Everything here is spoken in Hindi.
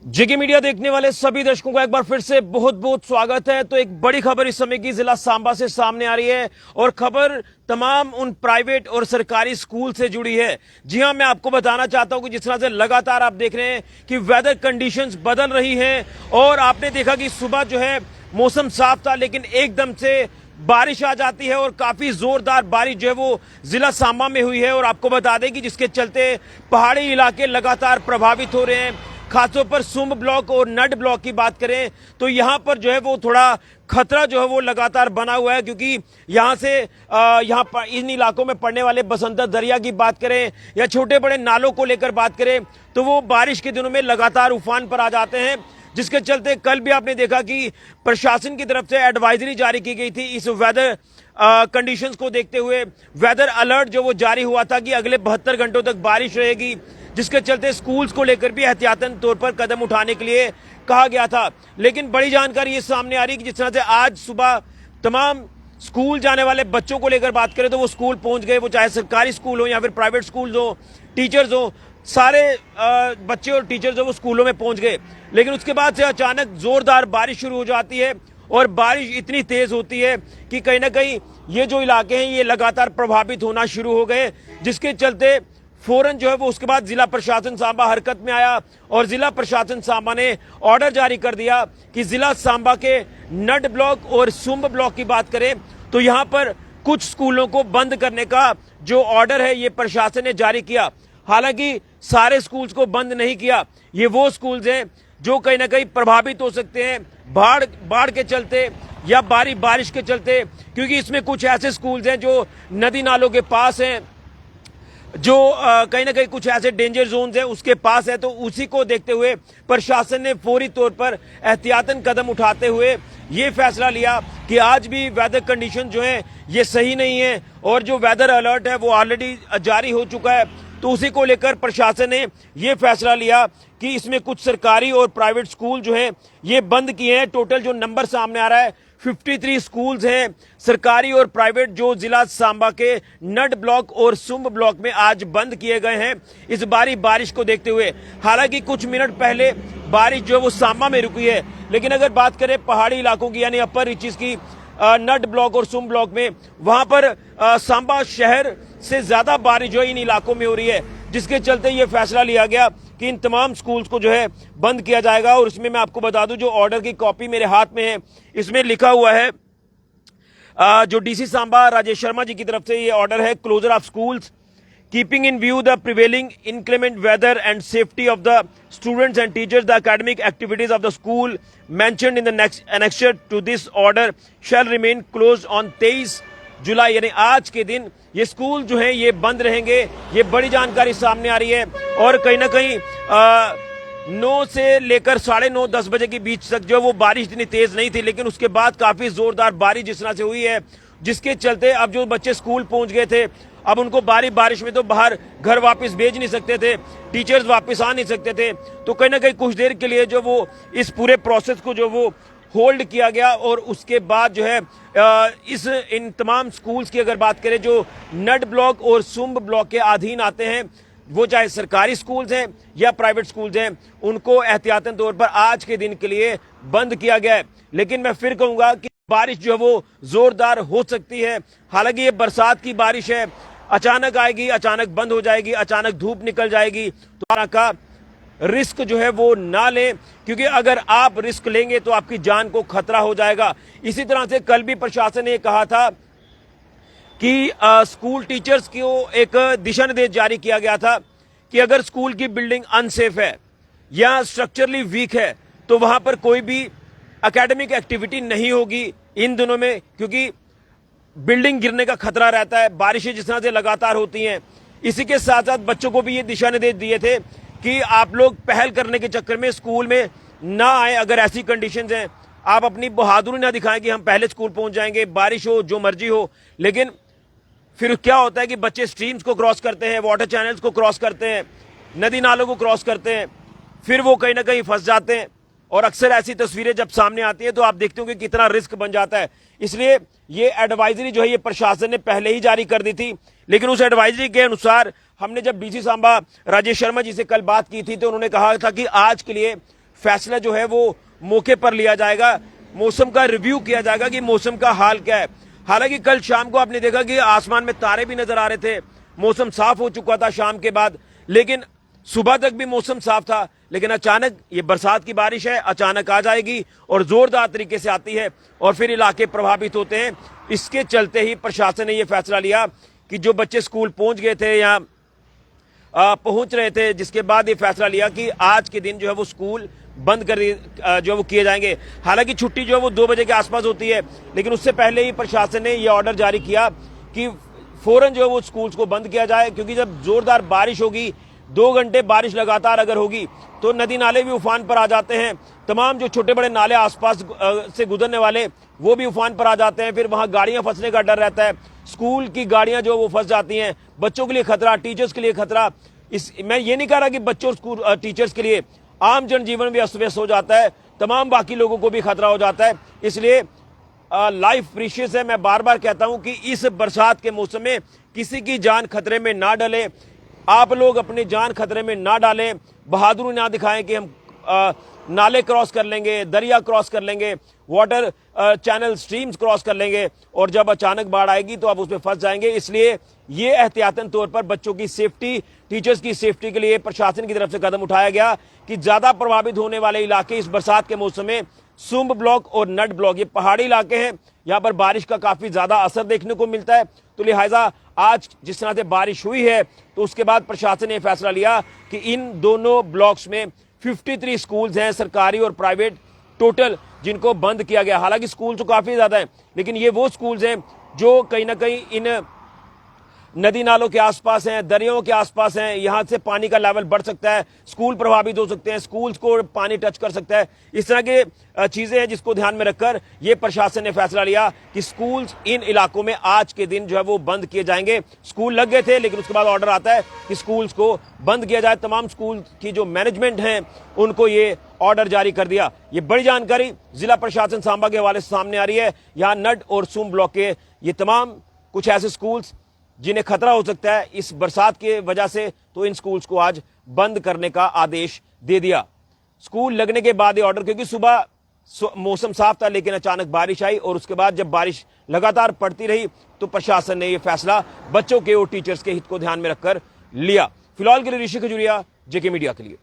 जेके मीडिया देखने वाले सभी दर्शकों का एक बार फिर से बहुत बहुत स्वागत है। तो एक बड़ी खबर इस समय की जिला सांबा से सामने आ रही है और खबर तमाम उन प्राइवेट और सरकारी स्कूल से जुड़ी है। जी हां, मैं आपको बताना चाहता हूं कि जिस तरह से लगातार आप देख रहे हैं कि वेदर कंडीशंस बदल रही हैं और आपने देखा कि सुबह जो है मौसम साफ था, लेकिन एकदम से बारिश आ जाती है और काफी जोरदार बारिश जो है वो जिला सांबा में हुई है। और आपको बता दें कि जिसके चलते पहाड़ी इलाके लगातार प्रभावित हो रहे हैं। खासतौर पर सुंब ब्लॉक और नड ब्लॉक की बात करें तो यहां पर जो है वो थोड़ा खतरा जो है वो लगातार बना हुआ है, क्योंकि यहां से यहां पर इन इलाकों में पड़ने वाले बसंतर दरिया की बात करें या छोटे बड़े नालों को लेकर बात करें तो वो बारिश के दिनों में लगातार उफान पर आ जाते हैं। जिसके चलते कल भी आपने देखा कि प्रशासन की तरफ से एडवाइजरी जारी की गई थी इस वेदर कंडीशंस को देखते हुए। वेदर अलर्ट जो वो जारी हुआ था कि अगले 72 घंटों तक बारिश रहेगी, जिसके चलते स्कूल्स को लेकर भी एहतियातन तौर पर कदम उठाने के लिए कहा गया था। लेकिन बड़ी जानकारी ये सामने आ रही है कि जिस तरह से आज सुबह तमाम स्कूल जाने वाले बच्चों को लेकर बात करें तो वो स्कूल पहुंच गए, वो चाहे सरकारी स्कूल हो या फिर प्राइवेट स्कूल हो, टीचर्स हो, सारे बच्चे और टीचर्स हो वो स्कूलों में पहुंच गए। लेकिन उसके बाद से अचानक जोरदार बारिश शुरू हो जाती है और बारिश इतनी तेज होती है कि कहीं ना कहीं ये जो इलाके हैं ये लगातार प्रभावित होना शुरू हो गए, जिसके चलते फौरन जो है वो उसके बाद जिला प्रशासन सांबा हरकत में आया और जिला प्रशासन सांबा ने ऑर्डर जारी कर दिया कि जिला सांबा के नड ब्लॉक और सुंब ब्लॉक की बात करें तो यहां पर कुछ स्कूलों को बंद करने का जो ऑर्डर है ये प्रशासन ने जारी किया। हालांकि सारे स्कूल्स को बंद नहीं किया, ये वो स्कूल्स हैं जो कहीं ना कहीं प्रभावित हो सकते हैं बाढ़ के चलते या बारिश के चलते, क्योंकि इसमें कुछ ऐसे स्कूल्स हैं जो नदी नालों के पास हैं, जो कहीं ना कहीं कुछ ऐसे डेंजर जोन्स हैं उसके पास है। तो उसी को देखते हुए प्रशासन ने फौरी तौर पर एहतियातन कदम उठाते हुए ये फैसला लिया कि आज भी वेदर कंडीशन जो है ये सही नहीं है और जो वेदर अलर्ट है वो ऑलरेडी जारी हो चुका है। तो उसी को लेकर प्रशासन ने ये फैसला लिया कि इसमें कुछ सरकारी और प्राइवेट स्कूल जो है ये बंद किए हैं। टोटल जो नंबर सामने आ रहा है 53 स्कूल्स हैं सरकारी और प्राइवेट जो जिला सांबा के नड ब्लॉक और सुंब ब्लॉक में आज बंद किए गए हैं इस बारी बारिश को देखते हुए। हालांकि कुछ मिनट पहले बारिश जो है वो सांबा में रुकी है, लेकिन अगर बात करें पहाड़ी इलाकों की यानी अपर रीचेस की नड ब्लॉक और सुंब ब्लॉक में, वहां पर सांबा शहर से ज्यादा बारिश जो इन इलाकों में हो रही है, जिसके चलते ये फैसला लिया गया कि इन तमाम स्कूल्स को जो है बंद किया जाएगा। और इसमें मैं आपको बता दूं जो ऑर्डर की कॉपी मेरे हाथ में है इसमें लिखा हुआ है जो डीसी सांबा राजेश शर्मा जी की तरफ से ये ऑर्डर है, closure of schools keeping in view the prevailing inclement weather and safety of the students and teachers, the academic activities of the school mentioned in the next annexure to this order shall remain closed on 23 जुलाई यानी आज के दिन ये स्कूल जो है ये बंद रहेंगे। ये बड़ी जानकारी सामने आ रही है और कहीं ना कहीं 9 से लेकर 9:30 10 बजे के बीच तक जो वो बारिश इतनी तेज नहीं थी, लेकिन उसके बाद काफी जोरदार बारिश जिस तरह से हुई है, जिसके चलते अब जो बच्चे स्कूल पहुंच गए थे अब उनको बारिश में तो बाहर घर वापस भेज नहीं सकते थे, टीचर्स वापस आ नहीं सकते थे। तो कहीं ना कहीं कुछ देर के लिए जो वो इस पूरे प्रोसेस को जो वो होल्ड किया गया और उसके बाद जो है इन तमाम स्कूल्स की अगर बात करें जो नड ब्लॉक और सुंब ब्लॉक के अधीन आते हैं, वो चाहे सरकारी स्कूल्स हैं या प्राइवेट स्कूल्स हैं, उनको एहतियातन तौर पर आज के दिन के लिए बंद किया गया है। लेकिन मैं फिर कहूंगा कि बारिश जो है वो जोरदार हो सकती है। हालांकि ये बरसात की बारिश है, अचानक आएगी, अचानक बंद हो जाएगी, अचानक धूप निकल जाएगी। तो का रिस्क जो है वो ना लें, क्योंकि अगर आप रिस्क लेंगे तो आपकी जान को खतरा हो जाएगा। इसी तरह से कल भी प्रशासन ने कहा था कि स्कूल टीचर्स को एक दिशा निर्देश जारी किया गया था कि अगर स्कूल की बिल्डिंग अनसेफ है या स्ट्रक्चरली वीक है तो वहां पर कोई भी एकेडमिक एक्टिविटी नहीं होगी इन दिनों में, क्योंकि बिल्डिंग गिरने का खतरा रहता है, बारिशें जिस तरह से लगातार होती हैं। इसी के साथ साथ बच्चों को भी ये दिशा निर्देश दिए थे कि आप लोग पहल करने के चक्कर में स्कूल में ना आए। अगर ऐसी कंडीशंस हैं आप अपनी बहादुरी ना दिखाएं कि हम पहले स्कूल पहुंच जाएंगे, बारिश हो जो मर्जी हो। लेकिन फिर क्या होता है कि बच्चे स्ट्रीम्स को क्रॉस करते हैं, वाटर चैनल्स को क्रॉस करते हैं, नदी नालों को क्रॉस करते हैं, फिर वो कहीं ना कहीं फंस जाते हैं। और अक्सर ऐसी तस्वीरें जब सामने आती है तो आप देखते हो कि कितना रिस्क बन जाता है। इसलिए ये एडवाइजरी जो है ये प्रशासन ने पहले ही जारी कर दी थी, लेकिन उस एडवाइजरी के अनुसार हमने जब डीसी सांबा राजेश शर्मा जी से कल बात की थी तो उन्होंने कहा था कि आज के लिए फैसला जो है वो मौके पर लिया जाएगा, मौसम का रिव्यू किया जाएगा कि मौसम का हाल क्या है। हालांकि कल शाम को आपने देखा कि आसमान में तारे भी नजर आ रहे थे, मौसम साफ हो चुका था शाम के बाद, लेकिन सुबह तक भी मौसम साफ था। लेकिन अचानक ये बरसात की बारिश है, अचानक आ जाएगी और जोरदार तरीके से आती है और फिर इलाके प्रभावित होते हैं। इसके चलते ही प्रशासन ने यह फैसला लिया कि जो बच्चे स्कूल पहुंच गए थे या पहुंच रहे थे, जिसके बाद ये फैसला लिया कि आज के दिन जो है वो स्कूल बंद कर जो है वो किए जाएंगे। हालांकि छुट्टी जो है वो 2 बजे के आसपास होती है, लेकिन उससे पहले ही प्रशासन ने यह ऑर्डर जारी किया कि फौरन जो है वो स्कूल्स को बंद किया जाए, क्योंकि जब जोरदार बारिश होगी, 2 घंटे बारिश लगातार अगर होगी तो नदी नाले भी उफान पर आ जाते हैं। तमाम जो छोटे बड़े नाले आसपास से गुजरने वाले वो भी उफान पर आ जाते हैं। फिर वहां गाड़ियां फंसने का डर रहता है, स्कूल की गाड़ियां जो वो फंस जाती हैं, बच्चों के लिए खतरा, टीचर्स के लिए खतरा। मैं ये नहीं कह रहा कि बच्चों स्कूल टीचर्स के लिए, आम जनजीवन भी अस्त व्यस्त हो जाता है, तमाम बाकी लोगों को भी खतरा हो जाता है। इसलिए लाइफ प्रीशियस है। मैं बार बार कहता हूं कि इस बरसात के मौसम में किसी की जान खतरे में ना डले। आप लोग अपनी जान खतरे में ना डालें, बहादुरी ना दिखाएं कि हम नाले क्रॉस कर लेंगे, दरिया क्रॉस कर लेंगे, वाटर चैनल स्ट्रीम्स क्रॉस कर लेंगे और जब अचानक बाढ़ आएगी तो आप उसमें फंस जाएंगे। इसलिए ये एहतियातन तौर पर बच्चों की सेफ्टी, टीचर्स की सेफ्टी के लिए प्रशासन की तरफ से कदम उठाया गया कि ज्यादा प्रभावित होने वाले इलाके इस बरसात के मौसम में सुंब ब्लॉक और नड ब्लॉक, ये पहाड़ी इलाके हैं, यहां पर बारिश का काफी ज्यादा असर देखने को मिलता है। तो लिहाजा आज जिस तरह से बारिश हुई है तो उसके बाद प्रशासन ने फैसला लिया कि इन दोनों ब्लॉक्स में 53 स्कूल्स हैं, सरकारी और प्राइवेट टोटल, जिनको बंद किया गया। हालांकि स्कूल तो काफी ज्यादा है, लेकिन ये वो स्कूल्स हैं जो कहीं ना कहीं इन नदी नालों के आसपास हैं, दरियाओं के आसपास हैं। यहां से पानी का लेवल बढ़ सकता है, स्कूल प्रभावित हो सकते हैं, स्कूल्स को पानी टच कर सकता है। इस तरह के चीजें हैं जिसको ध्यान में रखकर ये प्रशासन ने फैसला लिया कि स्कूल्स इन इलाकों में आज के दिन जो है वो बंद किए जाएंगे। स्कूल लग गए थे, लेकिन उसके बाद ऑर्डर आता है कि स्कूल्स को बंद किया जाए। तमाम स्कूल की जो मैनेजमेंट है उनको ये ऑर्डर जारी कर दिया। ये बड़ी जानकारी जिला प्रशासन सांबा के हवाले से सामने आ रही है। यहाँ नड और सुम ब्लॉक के ये तमाम कुछ ऐसे स्कूल्स जिन्हें खतरा हो सकता है इस बरसात की वजह से, तो इन स्कूल्स को आज बंद करने का आदेश दे दिया। स्कूल लगने के बाद ये ऑर्डर, क्योंकि सुबह मौसम साफ था लेकिन अचानक बारिश आई और उसके बाद जब बारिश लगातार पड़ती रही तो प्रशासन ने यह फैसला बच्चों के और टीचर्स के हित को ध्यान में रखकर लिया। फिलहाल के लिए ऋषि खजुरिया, जेके मीडिया के लिए।